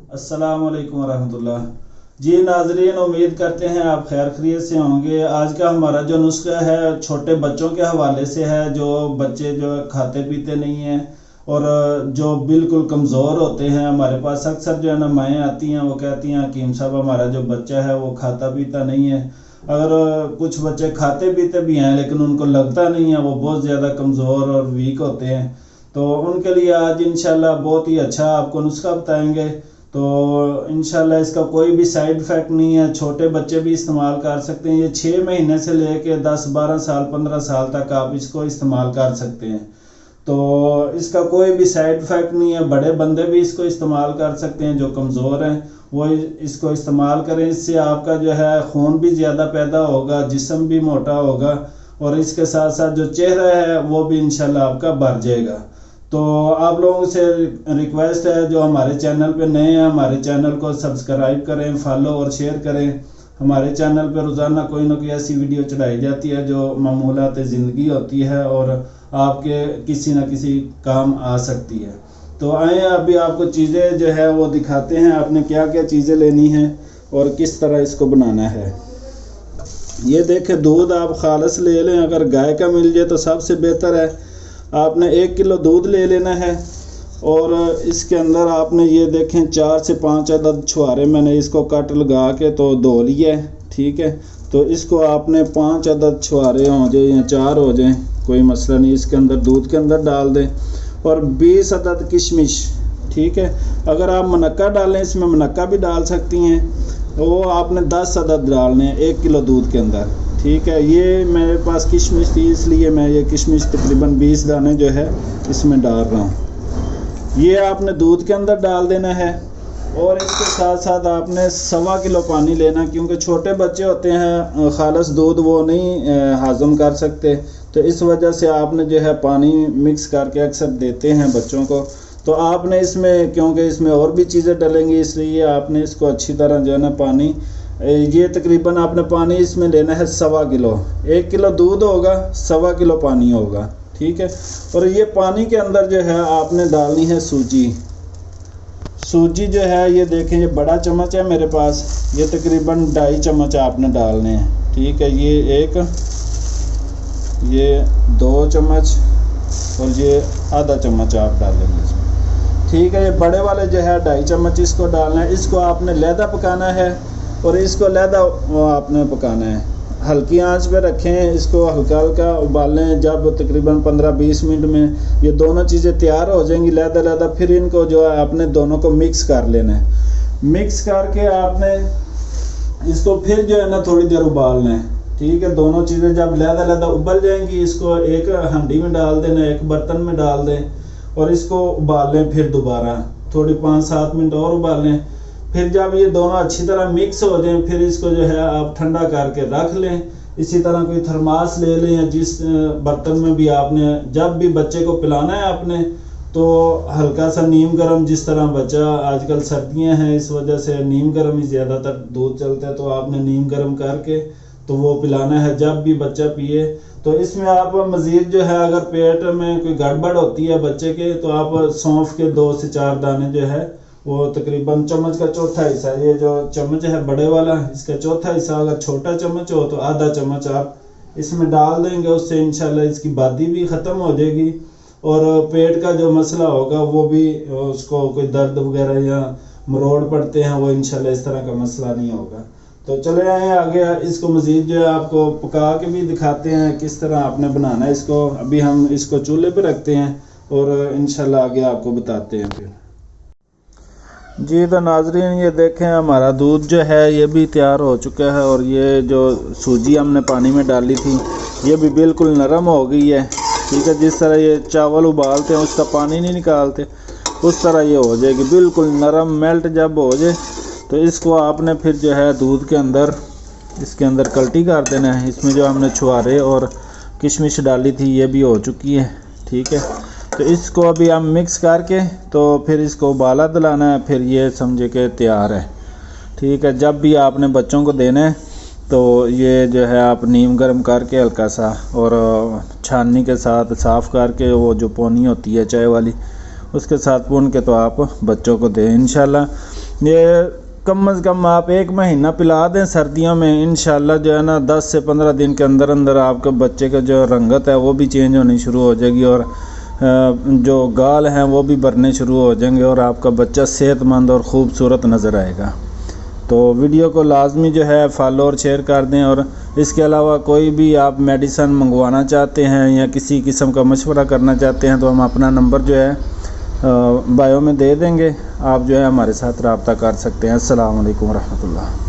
अस्सलाम वालेकुम वरहमतुल्लाह। जी नाजरीन, उम्मीद करते हैं आप खैर खैरियत से होंगे। आज का हमारा जो नुस्खा है छोटे बच्चों के हवाले से है, जो बच्चे जो खाते पीते नहीं हैं और जो बिल्कुल कमज़ोर होते हैं। हमारे पास अक्सर जो है ना माएँ आती हैं, वो कहती हैं हकीम साहब हमारा जो बच्चा है वो खाता पीता नहीं है। अगर कुछ बच्चे खाते पीते भी हैं लेकिन उनको लगता नहीं है, वो बहुत ज़्यादा कमज़ोर और वीक होते हैं, तो उनके लिए आज इंशाल्लाह बहुत ही अच्छा आपको नुस्खा बताएंगे। तो इंशाल्लाह इसका कोई भी साइड इफ़ेक्ट नहीं है, छोटे बच्चे भी इस्तेमाल कर सकते हैं। ये 6 महीने से लेके 10-12 साल 15 साल तक आप इसको इस्तेमाल कर सकते हैं। तो इसका कोई भी साइड इफ़ेक्ट नहीं है, बड़े बंदे भी इसको इस्तेमाल कर सकते हैं, जो कमज़ोर हैं वो इसको इस्तेमाल करें। इससे आपका जो है खून भी ज़्यादा पैदा होगा, जिस्म भी मोटा होगा और इसके साथ साथ जो चेहरा है वो भी इंशाल्लाह आपका भर जाएगा। तो आप लोगों से रिक्वेस्ट है, जो हमारे चैनल पे नए हैं हमारे चैनल को सब्सक्राइब करें, फॉलो और शेयर करें। हमारे चैनल पे रोज़ाना कोई ना कोई ऐसी वीडियो चढ़ाई जाती है जो मामूलात ज़िंदगी होती है और आपके किसी न किसी काम आ सकती है। तो आए अभी आपको चीज़ें जो है वो दिखाते हैं, आपने क्या क्या चीज़ें लेनी है और किस तरह इसको बनाना है। ये देखें, दूध आप खालस ले लें, अगर गाय का मिल जाए तो सबसे बेहतर है। आपने 1 किलो दूध ले लेना है और इसके अंदर आपने ये देखें 4 से 5 अदद छुहारे मैंने इसको कट लगा के तो धो लिया है, ठीक है। तो इसको आपने 5 अदद छुहारे हो जाए या 4 हो जाए कोई मसला नहीं, इसके अंदर दूध के अंदर डाल दें। और 20 अदद किशमिश, ठीक है। अगर आप मुनक्का डालें इसमें मुनक्का भी डाल सकती हैं, वो आपने 10 अदद डालने हैं 1 किलो दूध के अंदर, ठीक है। ये मेरे पास किशमिश थी इसलिए मैं ये किशमिश तकरीबन 20 दाने जो है इसमें डाल रहा हूँ। ये आपने दूध के अंदर डाल देना है और इसके साथ साथ आपने 1.25 किलो पानी लेना, क्योंकि छोटे बच्चे होते हैं खालस दूध वो नहीं हाज़म कर सकते, तो इस वजह से आपने जो है पानी मिक्स करके अक्सर देते हैं बच्चों को। तो आपने इसमें, क्योंकि इसमें और भी चीज़ें डलेंगी, इसलिए आपने इसको अच्छी तरह जो है ना पानी, ये तकरीबन आपने पानी इसमें लेना है 1.25 किलो। 1 किलो दूध होगा 1.25 किलो पानी होगा, ठीक है। और ये पानी के अंदर जो है आपने डालनी है सूजी। सूजी जो है ये देखें, ये बड़ा चम्मच है मेरे पास, ये तकरीबन 2.5 चम्मच आपने डालने हैं, ठीक है। ये 1, ये 2 चम्मच और ये आधा चम्मच आप डालेंगे इसमें, ठीक है। ये बड़े वाले जो है 2.5 चम्मच इसको डालना है। इसको आपने लहदा पकाना है और इसको लहदा आपने पकाना है, हल्की आंच पे रखें, इसको हल्का हल्का उबालें। जब तकरीबन 15-20 मिनट में ये दोनों चीज़ें तैयार हो जाएंगी लहदा लहदा, फिर इनको जो है आपने दोनों को मिक्स कर लेना है। मिक्स करके आपने इसको फिर जो है ना थोड़ी देर उबालना है, ठीक है। दोनों चीज़ें जब लहदा लहदा उबल जाएंगी, इसको एक हांडी में डाल देना, एक बर्तन में डाल दें और इसको उबाल लें। फिर दोबारा थोड़ी 5-7 मिनट और उबाल लें। फिर जब ये दोनों अच्छी तरह मिक्स हो जाएं, फिर इसको जो है आप ठंडा करके रख लें। इसी तरह कोई थर्मास ले लें या जिस बर्तन में भी आपने, जब भी बच्चे को पिलाना है आपने, तो हल्का सा नीम गर्म, जिस तरह बच्चा, आजकल सर्दियां हैं इस वजह से नीम गर्म ही ज़्यादातर दूध चलता है, तो आपने नीम गर्म करके तो वो पिलाना है जब भी बच्चा पिए। तो इसमें आप मज़ीद जो है अगर पेट में कोई गड़बड़ होती है बच्चे के, तो आप सौंफ के 2 से 4 दाने जो है वो तकरीबन चम्मच का चौथा हिस्सा, ये जो चम्मच है बड़े वाला इसका चौथा हिस्सा, अगर छोटा चम्मच हो तो आधा चम्मच आप इसमें डाल देंगे। उससे इंशाल्लाह इसकी बादी भी ख़त्म हो जाएगी और पेट का जो मसला होगा वो भी, उसको कोई दर्द वगैरह या मरोड़ पड़ते हैं, वो इंशाल्लाह इस तरह का मसला नहीं होगा। तो चले आए आगे, इसको मज़ीद जो है आपको पका के भी दिखाते हैं किस तरह आपने बनाना है इसको। अभी हम इसको चूल्हे पे रखते हैं और इंशाल्लाह आगे आपको बताते हैं फिर। जी तो नाजरीन, ये देखें हमारा दूध जो है ये भी तैयार हो चुका है और ये जो सूजी हमने पानी में डाली थी ये भी बिल्कुल नरम हो गई है, ठीक है। जिस तरह ये चावल उबालते हैं उसका पानी नहीं निकालते, उस तरह ये हो जाएगी बिल्कुल नरम। मेल्ट जब हो जाए तो इसको आपने फिर जो है दूध के अंदर, इसके अंदर कल्टी कर देना है। इसमें जो हमने छुहारे और किशमिश डाली थी ये भी हो चुकी है, ठीक है। तो इसको अभी हम मिक्स करके तो फिर इसको उबाला दिलाना है, फिर ये समझे कि तैयार है, ठीक है। जब भी आपने बच्चों को देना है तो ये जो है आप नीम गर्म करके हल्का सा और छाननी के साथ साफ़ करके, वो जो पोनी होती है चाय वाली उसके साथ भून के तो आप बच्चों को दें। इंशाल्लाह ये कम अज़ कम आप 1 महीना पिला दें सर्दियों में, इंशाल्लाह जो है ना 10 से 15 दिन के अंदर अंदर आपके बच्चे का जो रंगत है वो भी चेंज होनी शुरू हो जाएगी और जो गाल हैं वो भी भरने शुरू हो जाएंगे और आपका बच्चा सेहतमंद और ख़ूबसूरत नज़र आएगा। तो वीडियो को लाजमी जो है फॉलो और शेयर कर दें। और इसके अलावा कोई भी आप मेडिसन मंगवाना चाहते हैं या किसी किस्म का मशवरा करना चाहते हैं तो हम अपना नंबर जो है बायो में दे देंगे, आप जो है हमारे साथ रब्ता कर सकते हैं। अस्सलाम वालेकुम रहमतुल्लाह।